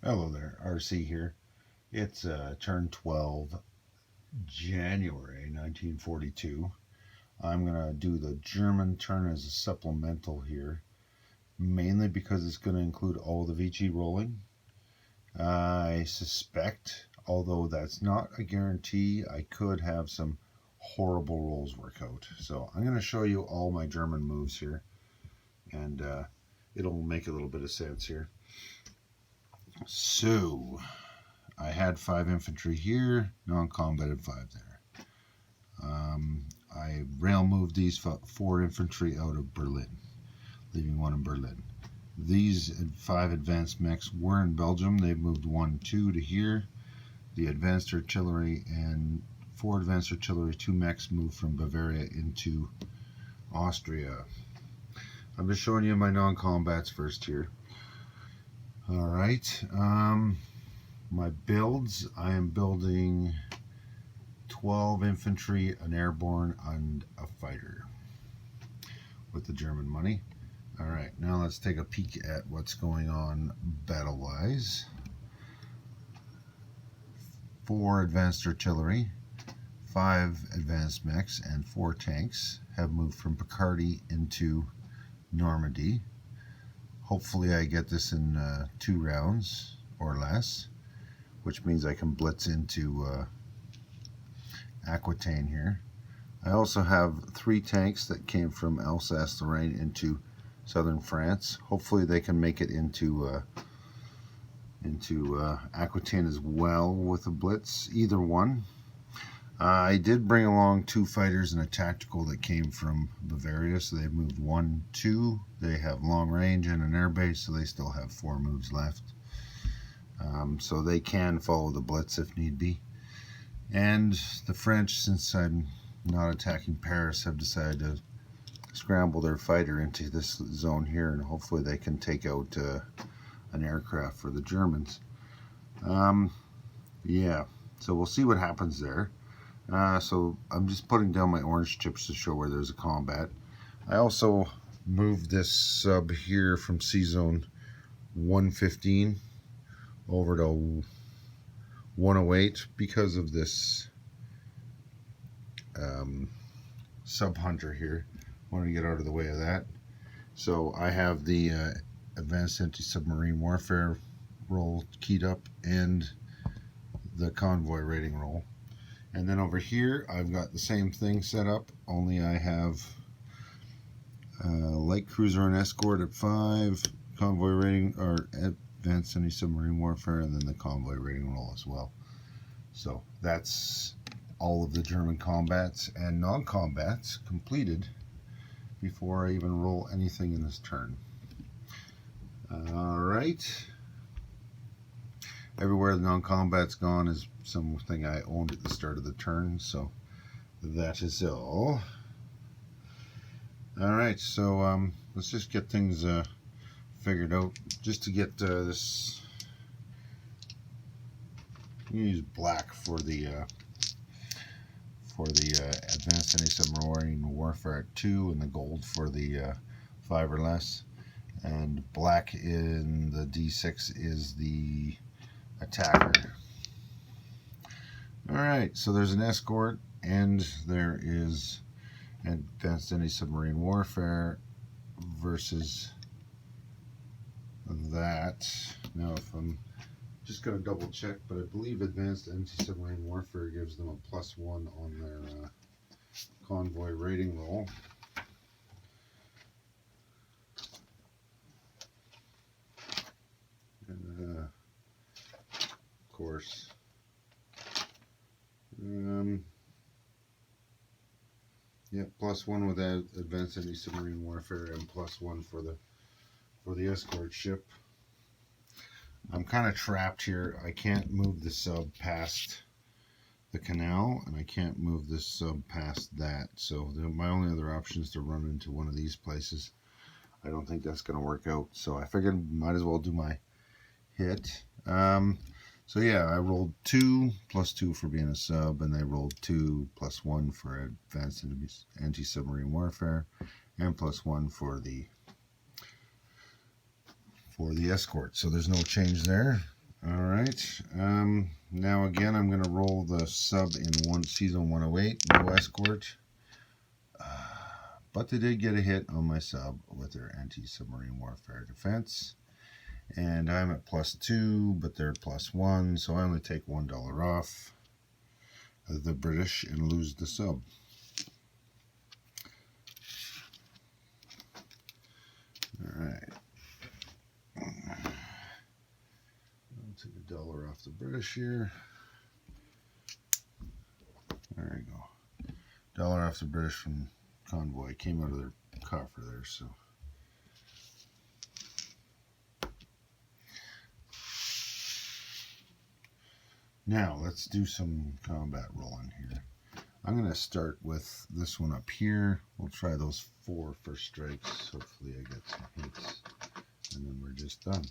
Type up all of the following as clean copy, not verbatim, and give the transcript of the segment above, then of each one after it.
Hello there, RC here. It's turn 12, January 1942. I'm going to do the German turn as a supplemental here, mainly because it's going to include all the Vichy rolling. I suspect, although that's not a guarantee, I could have some horrible rolls work out. So I'm going to show you all my German moves here, and it'll make a little bit of sense here. So I had 5 infantry here, non-combated 5 there. I rail moved these 4 infantry out of Berlin, leaving 1 in Berlin. These 5 advanced mechs were in Belgium. They've moved 1, 2 to here. The advanced artillery and 4 advanced artillery, 2 mechs moved from Bavaria into Austria. I'm just showing you my non-combats first here. Alright, my builds, I am building 12 infantry, an airborne, and a fighter with the German money. Alright, now let's take a peek at what's going on battle-wise. 4 advanced artillery, 5 advanced mechs, and 4 tanks have moved from Picardy into Normandy. Hopefully I get this in 2 rounds or less, which means I can blitz into Aquitaine here. I also have 3 tanks that came from Alsace-Lorraine into southern France. Hopefully they can make it into Aquitaine as well with a blitz, either one. I did bring along 2 fighters and a tactical that came from Bavaria, so they've moved 1, 2. They have long range and an air base, so they still have 4 moves left. So they can follow the blitz if need be. And the French, since I'm not attacking Paris, have decided to scramble their fighter into this zone here, and hopefully they can take out an aircraft for the Germans. Yeah, so we'll see what happens there. So I'm just putting down my orange chips to show where there's a combat. I also moved this sub here from C-Zone 115 over to 108 because of this sub hunter here. I want to get out of the way of that. So I have the advanced anti-submarine warfare roll keyed up and the convoy rating roll. And then over here I've got the same thing set up, only I have light cruiser and escort at 5, convoy rating, or advanced anti-submarine warfare, and then the convoy rating roll as well. So that's all of the German combats and non-combats completed before I even roll anything in this turn. Alright. Everywhere the non-combat's gone is something I owned at the start of the turn, so that is all. Alright, so let's just get things figured out. Just to get this, I'm going to use black for the advanced anti-submarine warfare at 2, and the gold for the 5 or less. And black in the D6 is the attacker. Alright, so there's an escort and there is advanced anti-submarine warfare versus that. Now, if I'm just going to double check, but I believe advanced anti-submarine warfare gives them a +1 on their convoy rating roll. Of course, yeah, +1 with that advanced anti-submarine warfare and +1 for the escort ship. I'm kind of trapped here. I can't move the sub past the canal, and I can't move this sub past that. So my only other option is to run into one of these places. I don't think that's going to work out. So I figured might as well do my hit. So yeah, I rolled 2 +2 for being a sub, and they rolled 2 +1 for advanced anti-submarine warfare, and +1 for the escort. So there's no change there. All right. Now again, I'm going to roll the sub in season 108. No escort. But they did get a hit on my sub with their anti-submarine warfare defense. And I'm at +2, but they're +1, so I only take $1 off the British and lose the sub. All right. I'll take $1 off the British here. There you go. $1 off the British from convoy. Came out of their coffer there, so. Now let's do some combat rolling here. I'm going to start with this one up here. We'll try those 4 first strikes. Hopefully I get some hits. And then we're just done.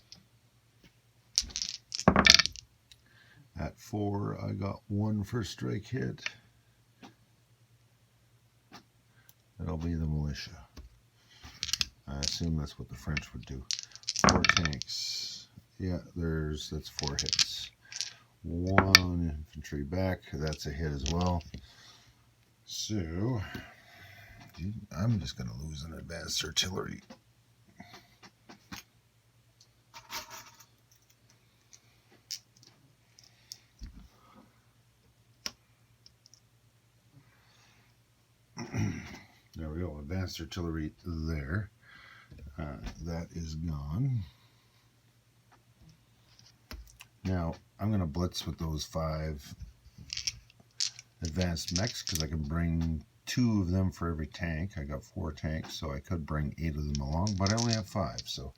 At 4, I got 1 first strike hit. That'll be the militia. I assume that's what the French would do. 4 tanks. Yeah, that's 4 hits. 1 infantry back. That's a hit as well. So, I'm just going to lose an advanced artillery. There we go. Advanced artillery there. That is gone. Now, I'm going to blitz with those 5 advanced mechs because I can bring 2 of them for every tank. I got 4 tanks, so I could bring 8 of them along, but I only have 5, so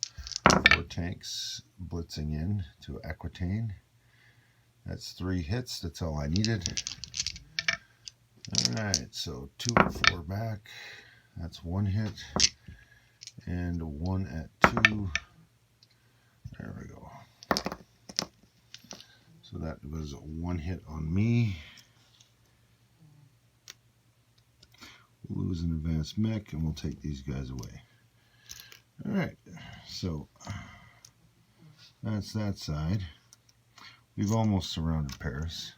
4 tanks blitzing in to Aquitaine. That's 3 hits. That's all I needed. All right, so 2 and 4 back. That's 1 hit, and 1 at 2. There we go. So that was 1 hit on me. We'll lose an advanced mech, and we'll take these guys away. All right, so that's that side. We've almost surrounded Paris.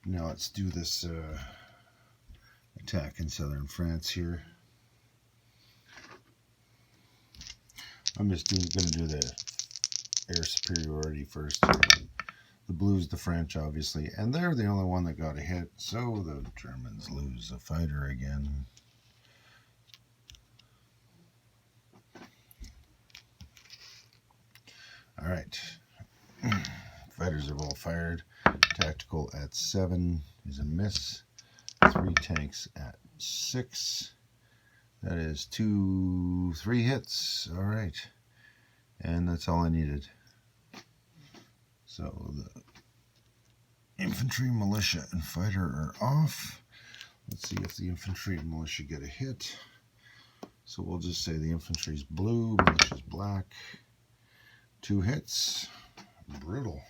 Now let's do this attack in southern France here. I'm just going to do the air superiority first here. The blue's the French, obviously, and they're the only one that got a hit, so the Germans lose a fighter again. All right. Fighters are all fired. Tactical at 7 is a miss. 3 tanks at 6. That is 3 hits. All right. And that's all I needed. So the infantry, militia, and fighter are off. Let's see if the infantry and militia get a hit. So we'll just say the infantry's blue, militia's black. 2 hits. Brutal.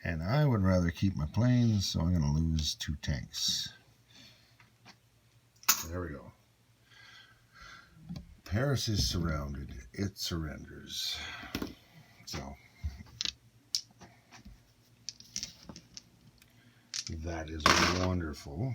And I would rather keep my planes, so I'm going to lose 2 tanks. There we go. Paris is surrounded. It surrenders. So that is wonderful.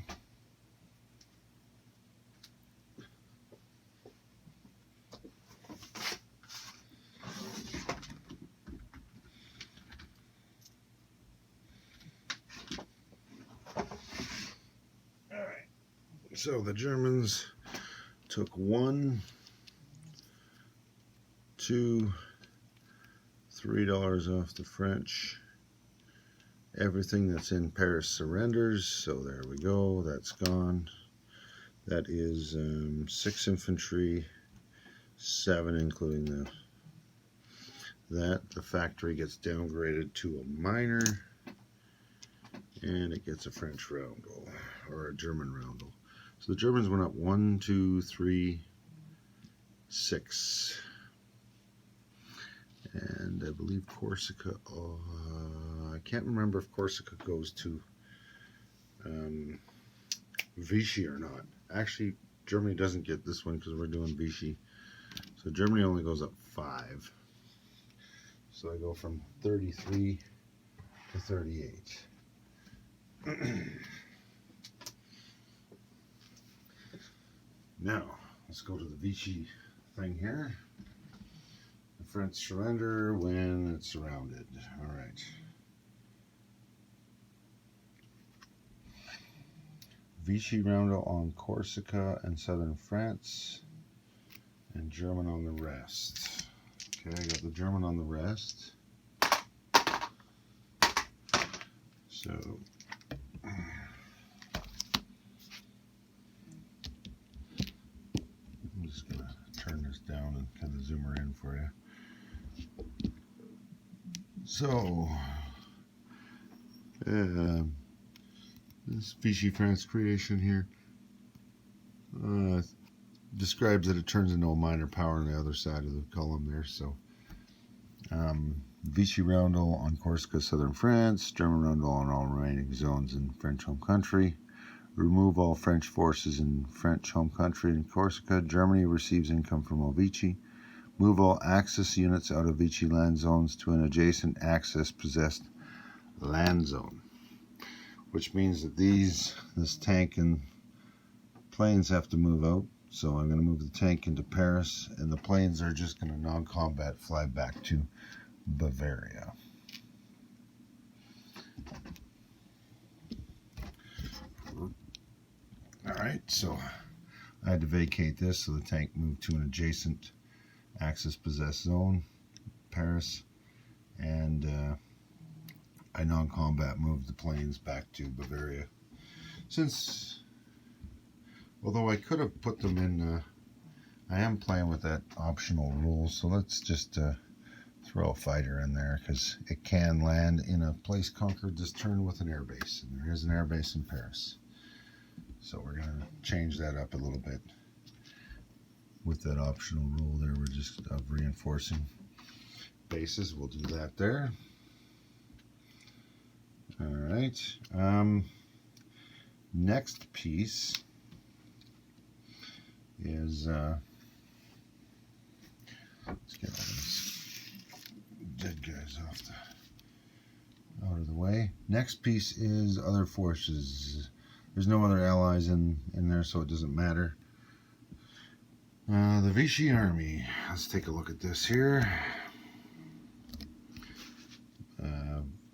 All right. So the Germans took 1, 2, $3 off the French. Everything that's in Paris surrenders, so there we go. That's gone. That is 6 infantry, 7 including the factory gets downgraded to a minor, and it gets a French roundel or a German roundel. So the Germans went up 1, 2, 3, 6. And I believe Corsica, I can't remember if Corsica goes to Vichy or not. Actually, Germany doesn't get this one because we're doing Vichy. So Germany only goes up 5. So I go from 33 to 38. Now, let's go to the Vichy thing here. The French surrender when it's surrounded. All right. Vichy roundel on Corsica and southern France, and German on the rest. Okay, I got the German on the rest. So I'm just going to turn this down and kind of zoom her in for you. So, this Vichy France creation here describes that it turns into a minor power on the other side of the column there. So, Vichy roundel on Corsica, southern France, German roundel on all remaining zones in French home country. Remove all French forces in French home country and Corsica. Germany receives income from all Vichy. Move all Axis units out of Vichy land zones to an adjacent Axis-possessed land zone. Which means that this tank and planes have to move out. So I'm going to move the tank into Paris, and the planes are just going to non-combat fly back to Bavaria. Alright, so I had to vacate this, so the tank moved to an adjacent Axis-possessed zone, Paris, and I non-combat moved the planes back to Bavaria. Since, although I could have put them in, I am playing with that optional rule, so let's just throw a fighter in there, because it can land in a place conquered this turn with an airbase, and there is an airbase in Paris. So we're going to change that up a little bit with that optional rule there. We're just reinforcing bases. We'll do that there. All right. Next piece is let's get all these dead guys out of the way. Next piece is other forces. There's no other allies in there, so it doesn't matter. The Vichy army. Let's take a look at this here.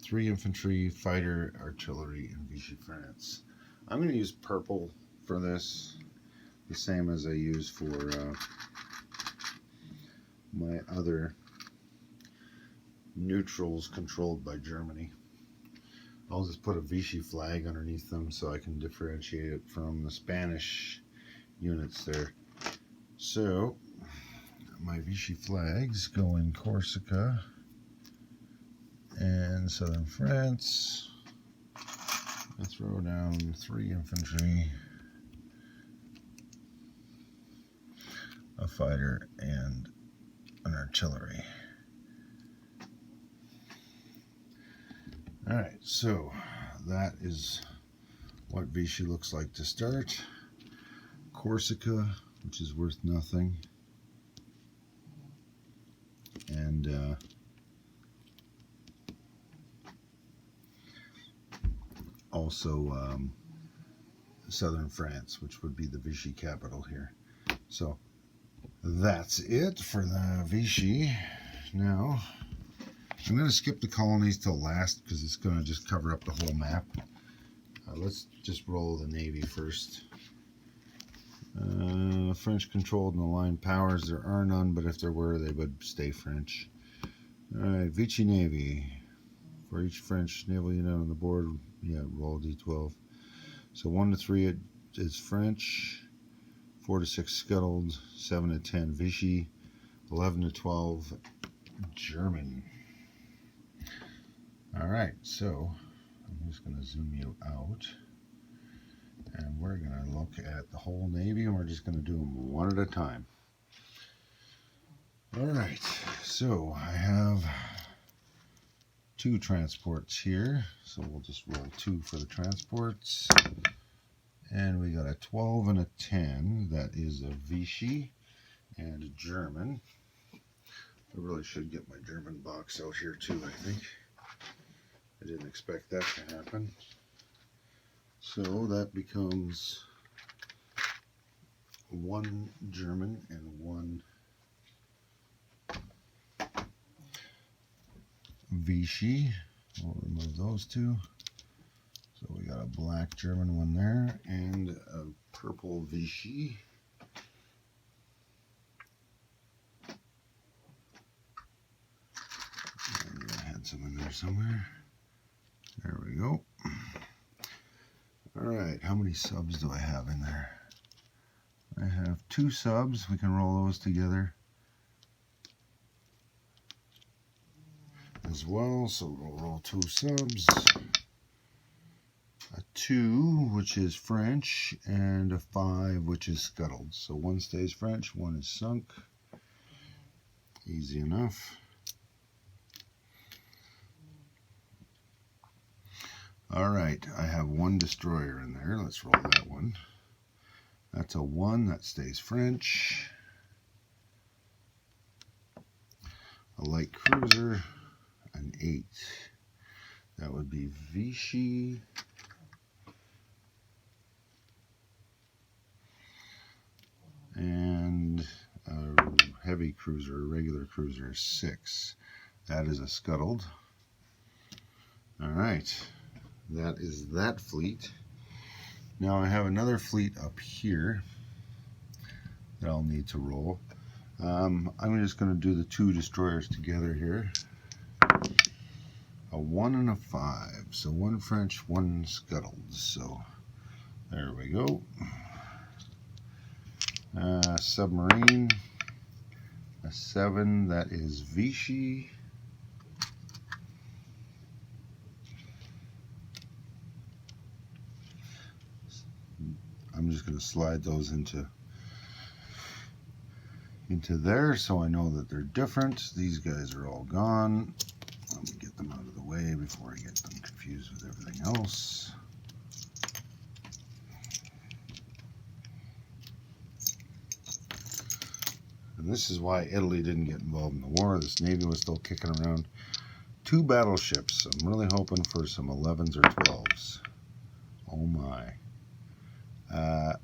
3 infantry, fighter, artillery, and Vichy France. I'm going to use purple for this, the same as I use for my other neutrals controlled by Germany. I'll just put a Vichy flag underneath them so I can differentiate it from the Spanish units there. So, my Vichy flags go in Corsica and southern France. I throw down 3 infantry, a fighter, and an artillery. Alright, so that is what Vichy looks like to start. Corsica, which is worth nothing, and also southern France, which would be the Vichy capital here. So that's it for the Vichy. Now I'm going to skip the colonies till last because it's going to just cover up the whole map. Let's just roll the Navy first. French controlled and aligned powers. There are none, but if there were, they would stay French. Alright, Vichy Navy. For each French naval unit on the board, roll D12. So 1 to 3 is French, 4 to 6 scuttled, 7 to 10 Vichy, 11 to 12 German. Alright, so I'm just going to zoom you out, and we're going to look at the whole Navy, and we're just going to do them one at a time. Alright, so I have 2 transports here, so we'll just roll 2 for the transports. And we got a 12 and a 10, that is a Vichy and a German. I really should get my German box out here too, I think. I didn't expect that to happen. So that becomes 1 German and 1 Vichy. We'll remove those 2. So we got a black German one there and a purple Vichy. And I had some in there somewhere. There we go. Alright, how many subs do I have in there? I have 2 subs. We can roll those together as well. So we'll roll 2 subs. A 2, which is French, and a 5, which is scuttled. So 1 stays French, 1 is sunk. Easy enough. Alright, I have 1 destroyer in there. Let's roll that one. That's a 1, that stays French. A light cruiser, an 8. That would be Vichy. And a heavy cruiser, a regular cruiser, 6. That is a scuttled. Alright, that is that fleet. Now I have another fleet up here that I'll need to roll. I'm just going to do the 2 destroyers together here. A 1 and a 5. So 1 French, 1 scuttled. So there we go. Submarine. A 7. That is Vichy. I'm just going to slide those into there so I know that they're different. These guys are all gone. Let me get them out of the way before I get them confused with everything else. And this is why Italy didn't get involved in the war. This navy was still kicking around. 2 battleships. I'm really hoping for some 11s or 12s. Oh my.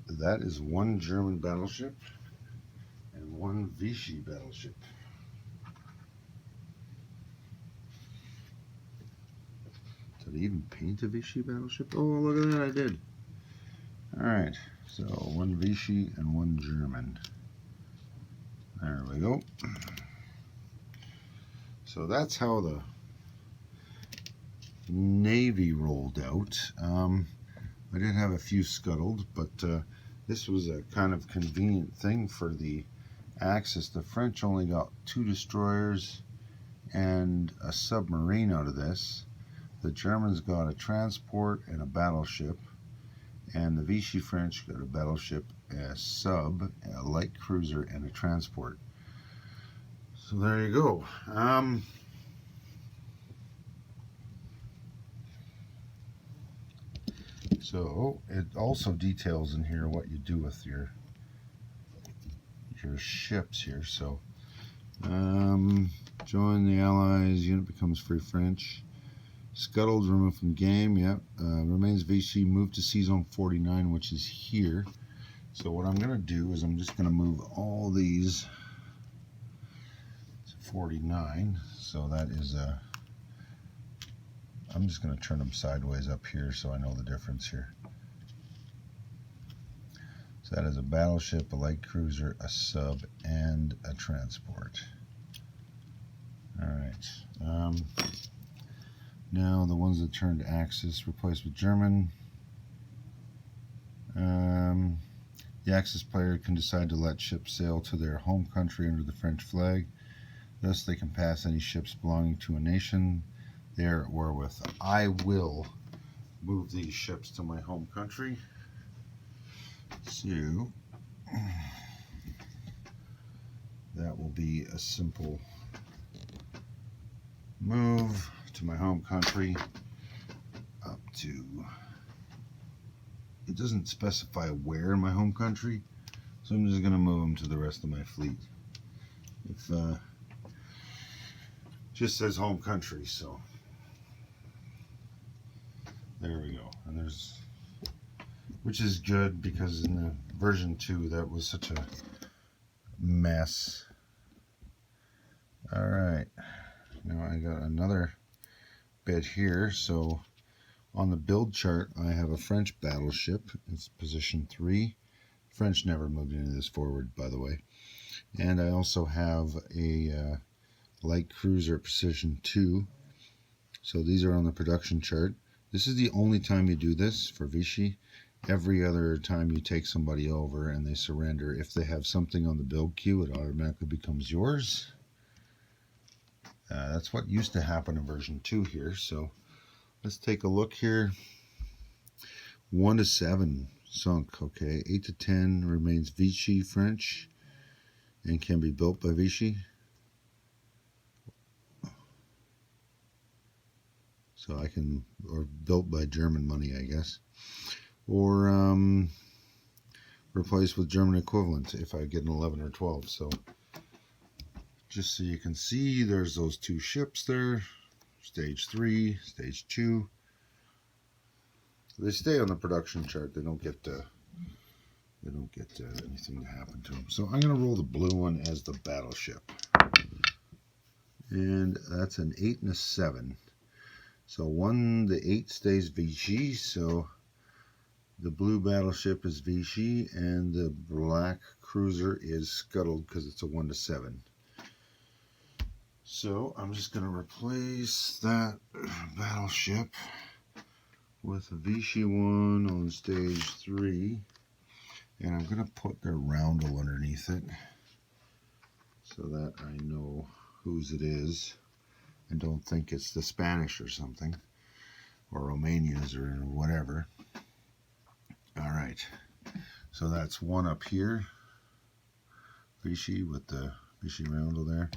That is 1 German battleship and 1 Vichy battleship. Did I even paint a Vichy battleship? Oh, look at that, I did. Alright, so 1 Vichy and 1 German. There we go. So that's how the Navy rolled out. I did have a few scuttled, but this was a kind of convenient thing for the Axis. The French only got 2 destroyers and a submarine out of this. The Germans got a transport and a battleship, and the Vichy French got a battleship, a sub, a light cruiser, and a transport. So there you go. So it also details in here what you do with your ships here. So join the Allies, unit becomes free French. Scuttled, removed from game, yep. Remains Vichy, moved to Sea Zone 49, which is here. So what I'm going to do is I'm just going to move all these to 49. So that is I'm just going to turn them sideways up here so I know the difference here. So that is a battleship, a light cruiser, a sub, and a transport. Alright. Now the ones that turned Axis, replaced with German. The Axis player can decide to let ships sail to their home country under the French flag. Thus they can pass any ships belonging to a nation they are at war with. I will move these ships to my home country. So that will be a simple move to my home country up to, it doesn't specify where in my home country, so I'm just going to move them to the rest of my fleet. just says home country, so there we go. And there's, which is good because in the version 2 that was such a mess. All right, now I got another bit here. So on the build chart, I have a French battleship. It's position 3. French never moved any of this forward, by the way. And I also have a light cruiser at position 2. So these are on the production chart. This is the only time you do this for Vichy. Every other time you take somebody over and they surrender, if they have something on the build queue, it automatically becomes yours. That's what used to happen in version 2 here. So let's take a look here. 1 to 7 sunk. Okay, 8 to 10 remains Vichy French and can be built by Vichy. So I can, or built by German money, I guess, or replaced with German equivalent if I get an 11 or 12. So just so you can see, there's those 2 ships there, stage 3, stage 2. They stay on the production chart. They don't get anything to happen to them. So I'm going to roll the blue one as the battleship, and that's an 8 and a 7. So 1 to 8 stays Vichy. So the blue battleship is Vichy, and the black cruiser is scuttled because it's a 1 to 7. So I'm just going to replace that battleship with a Vichy one on stage 3, and I'm going to put the roundel underneath it so that I know whose it is and don't think it's the Spanish or something, or Romania's or whatever. All right, so that's one up here, Vichy with the Vichy roundel there.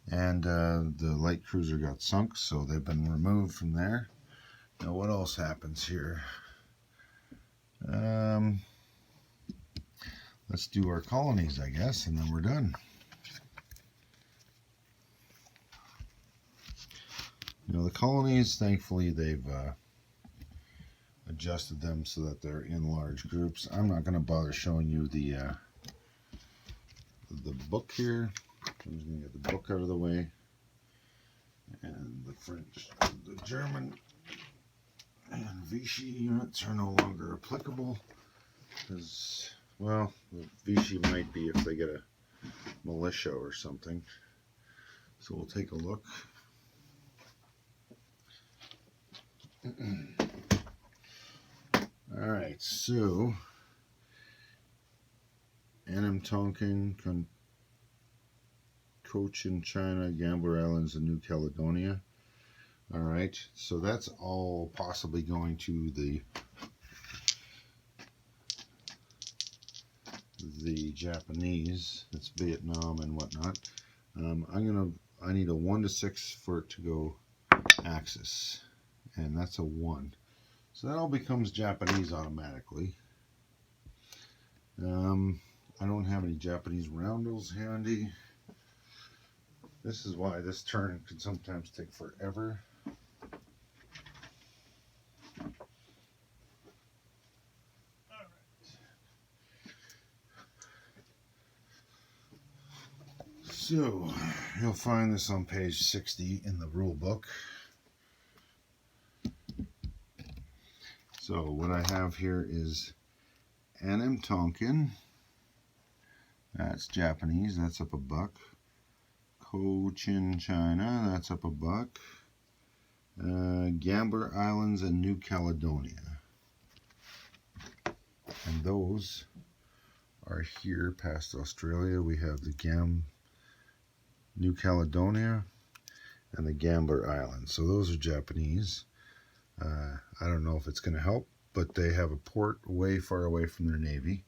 And the light cruiser got sunk, so they've been removed from there. Now what else happens here? Let's do our colonies, I guess, and then we're done. You know, the colonies, thankfully, they've adjusted them so that they're in large groups. I'm not going to bother showing you the book here. I'm just going to get the book out of the way. And the French, the German, and Vichy units are no longer applicable because, well, Vichy might be if they get a militia or something. So we'll take a look. All right, so Annam Tonkin, Cochin China, Gambier Islands, and New Caledonia. All right, so that's all possibly going to the Japanese. It's Vietnam and whatnot. I need a 1 to 6 for it to go Axis, and that's a 1. So that all becomes Japanese automatically. I don't have any Japanese roundels handy. This is why this turn can sometimes take forever. So you'll find this on page 60 in the rule book. So what I have here is Annam Tonkin. That's Japanese. That's up a buck. Cochin China. That's up a buck. Gambier Islands and New Caledonia. And those are here past Australia. We have the New Caledonia and the Gambier Islands. So those are Japanese. I don't know if it's going to help, but they have a port way far away from their navy.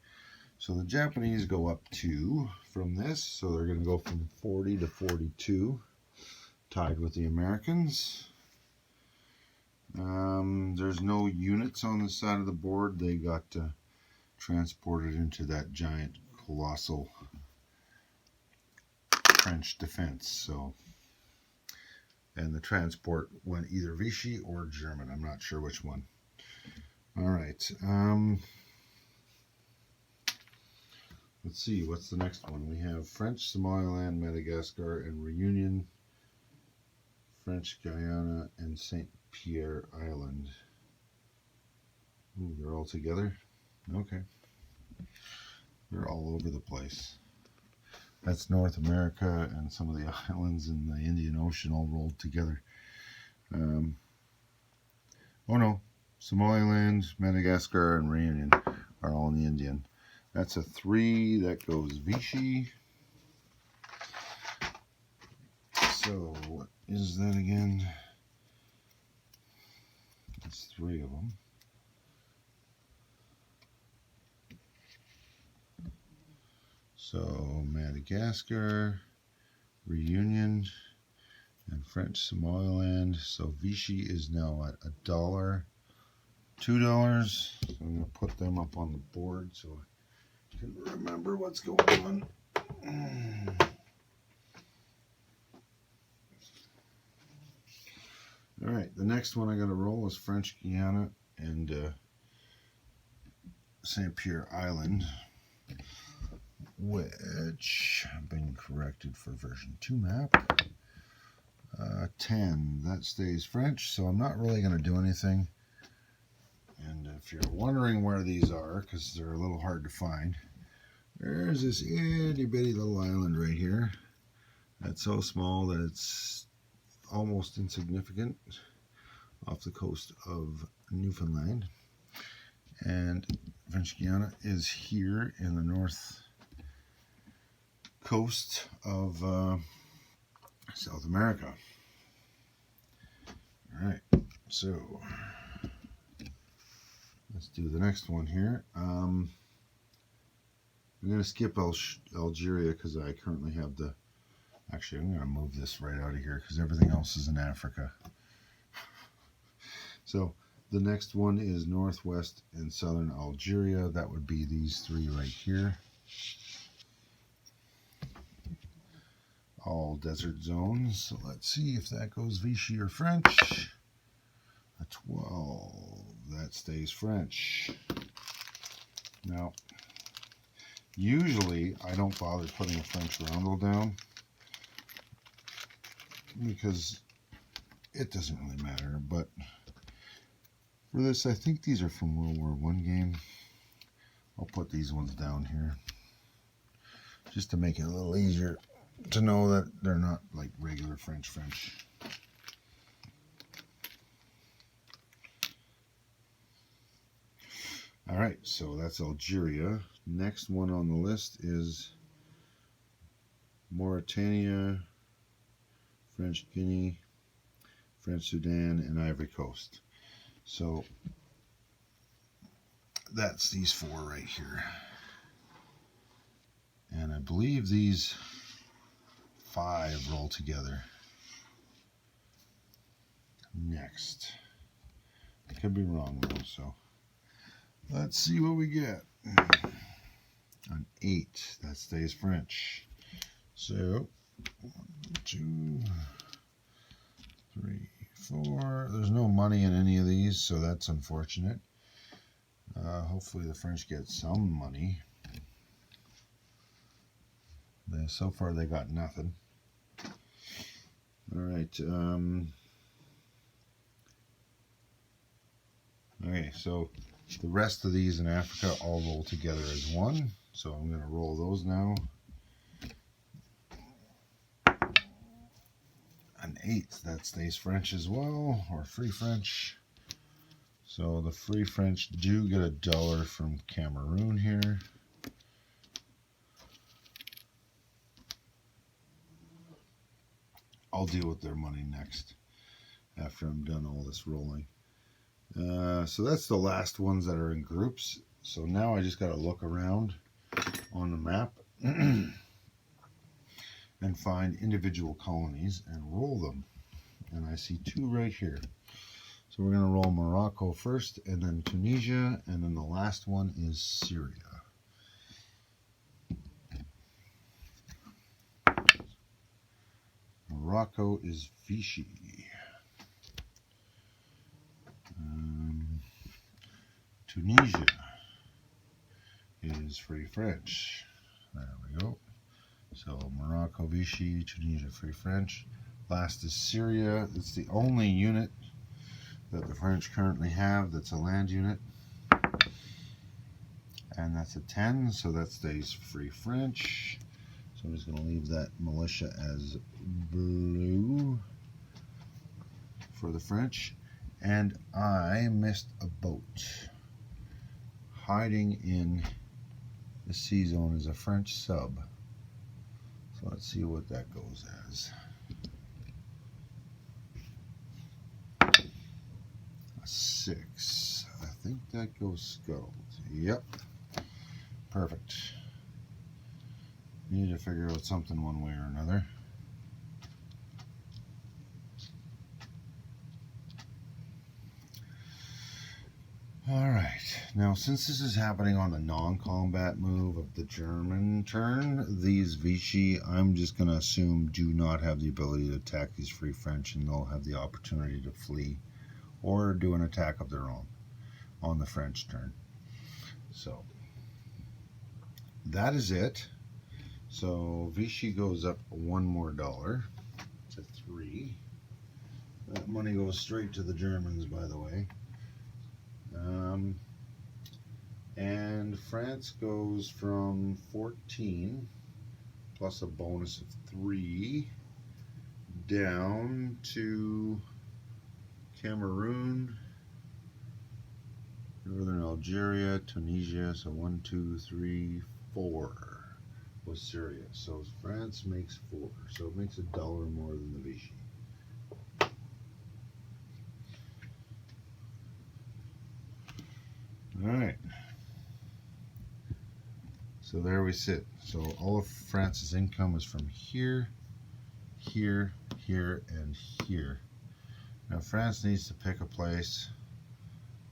So the Japanese go up 2 from this. So they're going to go from 40 to 42, tied with the Americans. There's no units on the side of the board. They got transported into that giant, colossal French defense. So and the transport went either Vichy or German. I'm not sure which one. All right. Let's see, what's the next one? We have French Somaliland, Madagascar, and Reunion, French Guyana, and St. Pierre Island. Ooh, they're all together? Okay. They're all over the place. That's North America and some of the islands in the Indian Ocean all rolled together. Oh no, Somaliland, Madagascar, and Reunion are all in the Indian. That's a 3, that goes Vichy. So what is that again? That's 3 of them. So Madagascar, Reunion, and French Somaliland. So Vichy is now at $1, $2. So I'm going to put them up on the board so I can remember what's going on. All right, the next one I got to roll is French Guiana and St. Pierre Island, which have been corrected for version 2 map. 10, that stays French, so I'm not really going to do anything. And if you're wondering where these are, because they're a little hard to find, there's this itty bitty little island right here. That's so small that it's almost insignificant, off the coast of Newfoundland. And French Guiana is here in the north coast of South America. All right, so let's do the next one here. I'm going to skip Algeria because I currently have the... Actually, I'm going to move this right out of here because everything else is in Africa. So the next one is northwest and southern Algeria. That would be these 3 right here. All desert zones. So let's see if that goes Vichy or French. A 12. That stays French. Now, usually I don't bother putting a French roundel down because it doesn't really matter. But for this, I think these are from World War I game. I'll put these ones down here just to make it a little easier to know that they're not like regular French. All right, so that's Algeria. Next one on the list is Mauritania, French Guinea, French Sudan, and Ivory Coast. So that's these 4 right here. And I believe these 5 roll together. Next. I could be wrong though, so let's see what we get. An 8, that stays French. So 1, 2, 3, 4. There's no money in any of these, so that's unfortunate. Hopefully the French get some money. So far they got nothing. All right. Okay, so the rest of these in Africa all roll together as 1. So I'm going to roll those now. An 8, that stays French as well, or Free French. So the Free French do get $1 from Cameroon here. I'll deal with their money next after I'm done all this rolling. So that's the last ones that are in groups. So now I just got to look around on the map and find individual colonies and roll them. And I see 2 right here. So we're going to roll Morocco first, and then Tunisia, and then the last one is Syria. Morocco is Vichy. Tunisia is Free French. There we go. So Morocco, Vichy, Tunisia, Free French. Last is Syria. It's the only unit that the French currently have that's a land unit. And that's a 10, so that stays Free French. So I'm just going to leave that militia as blue for the French. And I missed a boat. Hiding in the sea zone is a French sub. So let's see what that goes as. A 6. I think that goes scuttled. Yep. Perfect. Need to figure out something one way or another. Alright, now since this is happening on the non-combat move of the German turn, these Vichy, I'm just going to assume, do not have the ability to attack these Free French, and they'll have the opportunity to flee or do an attack of their own on the French turn. So, that is it. So, Vichy goes up $1 more to 3. That money goes straight to the Germans, by the way. And France goes from 14 plus a bonus of 3 down to Cameroon, Northern Algeria, Tunisia. So 1, 2, 3, 4 was Syria. So France makes 4. So it makes $1 more than the Vichy. All right. So there we sit. So all of France's income is from here, here, here, and here. Now France needs to pick a place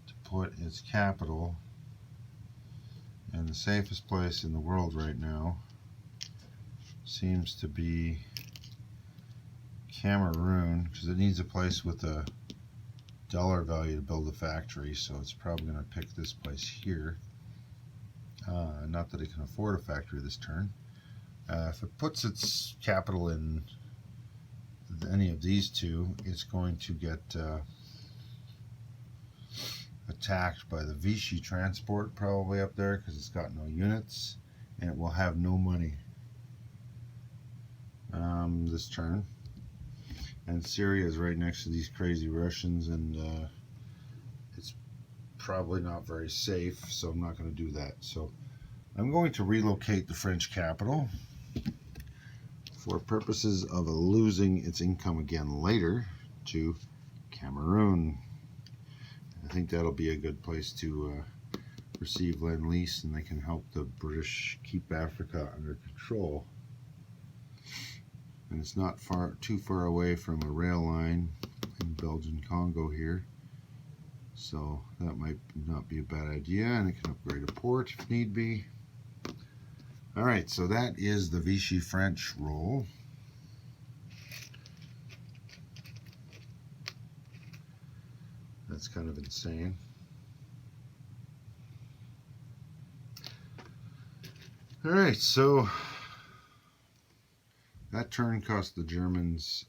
to put its capital, and the safest place in the world right now seems to be Cameroon, because it needs a place with a dollar value to build a factory, so it's probably going to pick this place here. Not that it can afford a factory this turn. If it puts its capital in any of these two, it's going to get attacked by the Vichy transport probably up there, because it's got no units, and it will have no money this turn. And Syria is right next to these crazy Russians, and it's probably not very safe, so I'm not going to do that. So I'm going to relocate the French capital for purposes of losing its income again later to Cameroon. I think that'll be a good place to receive Lend-Lease, and they can help the British keep Africa under control. And it's not too far away from a rail line in Belgian Congo here, so that might not be a bad idea, and it can upgrade a port if need be. Alright, so that is the Vichy French roll. That's kind of insane. Alright, so that turn cost the Germans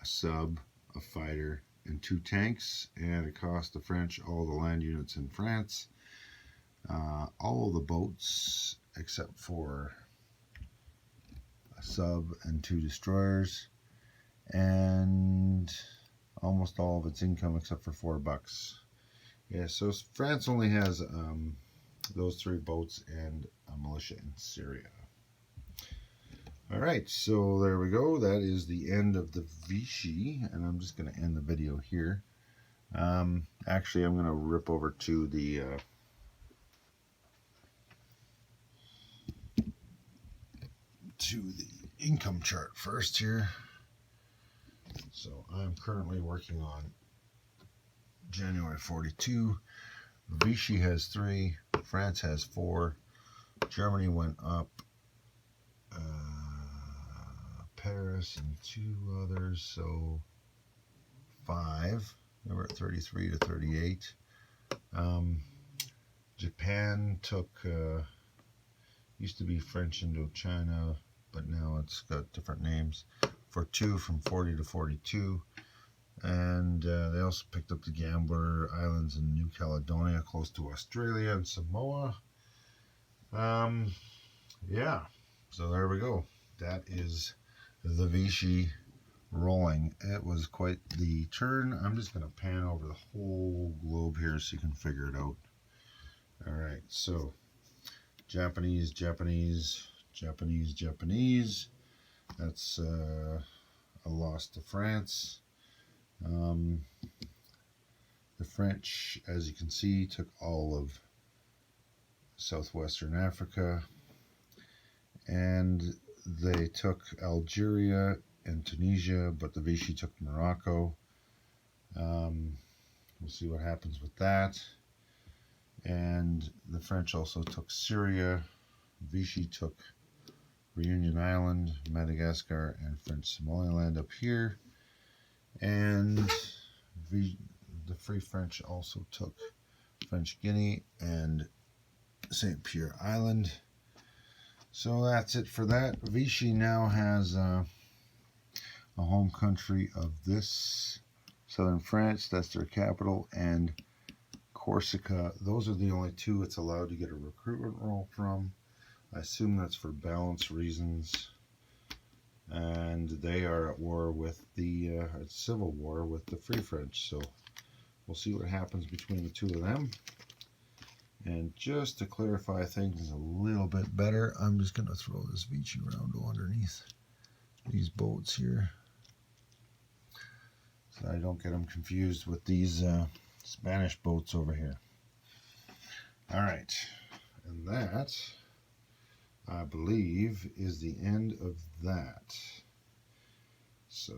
a sub, a fighter, and 2 tanks, and it cost the French all the land units in France, all the boats except for a sub and 2 destroyers, and almost all of its income except for $4. Yeah, so France only has those 3 boats and a militia in Syria. Alright, so there we go. That is the end of the Vichy, and I'm just going to end the video here. Actually, I'm going to rip over to the income chart first here. So I'm currently working on January 42. Vichy has 3, France has 4, Germany went up, Paris and 2 others, so 5. They were at 33 to 38. Japan took, used to be French Indochina, but now it's got different names, for 2 from 40 to 42. And they also picked up the Gambler Islands in New Caledonia, close to Australia and Samoa. Yeah, so there we go. That is the Vichy rolling. It was quite the turn. I'm just going to pan over the whole globe here so you can figure it out. All right, so Japanese, Japanese, Japanese, Japanese. That's a loss to France. The French, as you can see, took all of southwestern Africa, and they took Algeria and Tunisia, but the Vichy took Morocco. We'll see what happens with that. And the French also took Syria. Vichy took Reunion Island, Madagascar, and French Somaliland up here. And the Free French also took French Guinea and St. Pierre Island. So that's it for that. Vichy now has a home country of this, southern France, that's their capital, and Corsica. Those are the only 2 it's allowed to get a recruitment roll from. I assume that's for balance reasons. And they are at war with the civil war with the Free French. So we'll see what happens between the 2 of them. And just to clarify things a little bit better, I'm just going to throw this Vichy roundel underneath these boats here, so I don't get them confused with these Spanish boats over here. All right, and that, I believe, is the end of that. So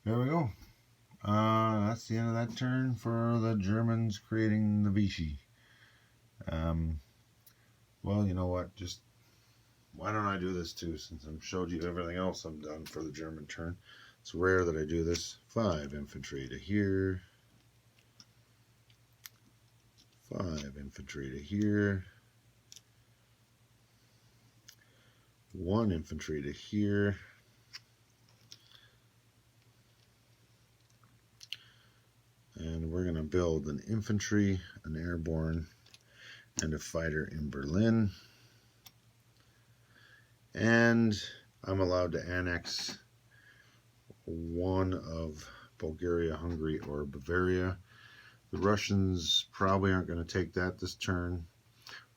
there we go. That's the end of that turn for the Germans creating the Vichy. Well, you know what? Just why don't I do this too? Since I've showed you everything else I've done for the German turn. It's rare that I do this. 5 infantry to here. 5 infantry to here. 1 infantry to here. And we're going to build an infantry, an airborne, and a fighter in Berlin. And I'm allowed to annex 1 of Bulgaria, Hungary, or Bavaria. The Russians probably aren't going to take that this turn.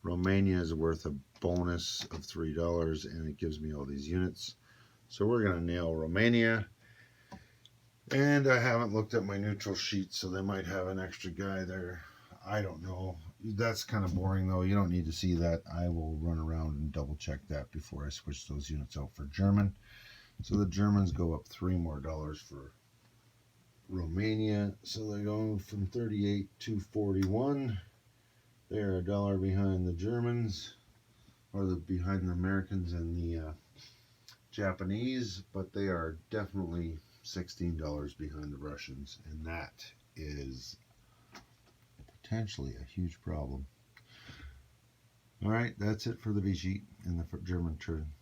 Romania is worth a bonus of $3, and it gives me all these units. So we're going to nail Romania. And I haven't looked at my neutral sheet, so they might have an extra guy there. I don't know. That's kind of boring, though. You don't need to see that. I will run around and double check that before I switch those units out for German. So the Germans go up $3 more for Romania. So they go from 38 to 41. They're $1 behind the Germans, or behind the Americans and the Japanese, but they are definitely $16 behind the Russians, and that is potentially a huge problem. All right, that's it for the Vichy in the German turn.